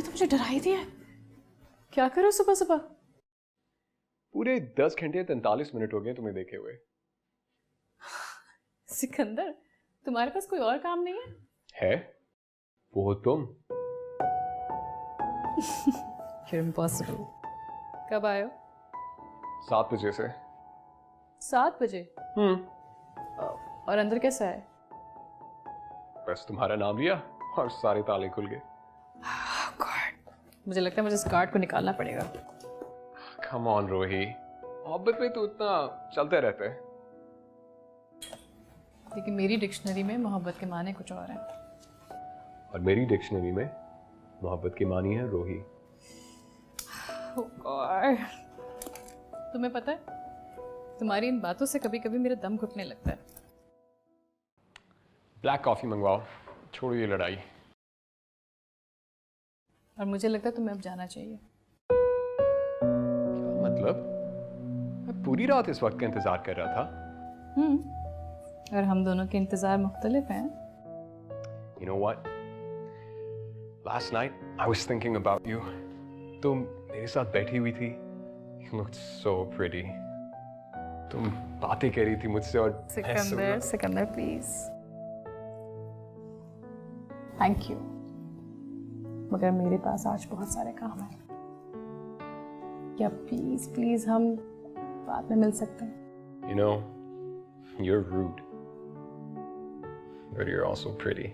तूने तो मुझे डरा ही दिया। क्या करो सुबह सुबह? पूरे 10 घंटे 43 मिनट हो गए तुम्हें देखे हुए। सिकंदर, तुम्हारे पास कोई और काम नहीं है? है वो हो तुम। You're impossible. कब आए हो? 7 बजे से। 7 बजे? और अंदर कैसे आए? बस तुम्हारा नाम लिया और सारे ताले खुल गए। मुझे लगता है मुझे इस कार्ड को निकालना पड़ेगा। कम ऑन रोही, मोहब्बत में तो इतना चलते रहते हैं। लेकिन मेरी डिक्शनरी में मोहब्बत के माने कुछ और हैं। और मेरी डिक्शनरी में मोहब्बत की मानी है रोही। तुम्हें पता है, तुम्हारी इन बातों से कभी कभी मेरा दम घुटने लगता है। ब्लैक कॉफी मंगवाओ, छोड़ो ये लड़ाई। और मुझे लगता है तुम्हें अब जाना चाहिए। क्या मतलब? मैं पूरी रात इस वक्त का इंतजार कर रहा था। और हम दोनों के इंतजार मुख्तलिफ हैं। You know what? Last night I was thinking about you. तुम मेरे साथ बैठी हुई थी। You looked so pretty. तुम बातें कर रही थी मुझसे और सिकंदर प्लीज। थैंक यू, मगर मेरे पास आज बहुत सारे काम हैं। क्या प्लीज हम बाद में मिल सकते हैं? You know, you're rude. But you're also pretty.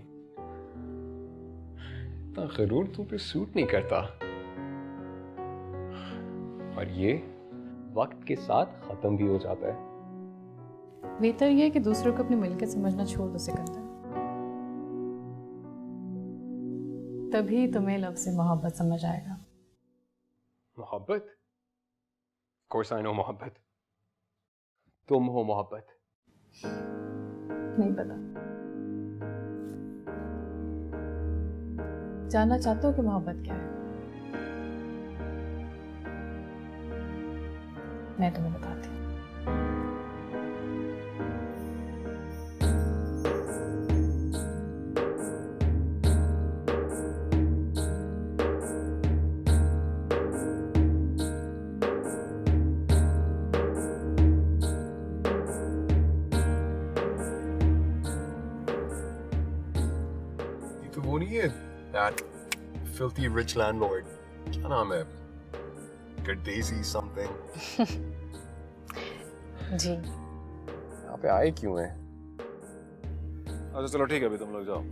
इतना गरूर तुम पे सूट नहीं करता। और ये वक्त के साथ खत्म भी हो जाता है। बेहतर ये है कि दूसरों को अपनी मिलकर समझना छोड़ दो सिकंदर। तभी तुम्हें लव से मोहब्बत समझ आएगा। मोहब्बत? Of course I know मोहब्बत। तुम हो मोहब्बत। नहीं पता। जानना चाहते हो कि मोहब्बत क्या है? मैं तुम्हें बताती हूँ। ये तो वो नहीं है, that filthy rich landlord। क्या नाम है? Daisy something। जी। यहाँ पे आए क्यों हैं? अच्छा चलो ठीक है, अभी तुम लोग जाओ।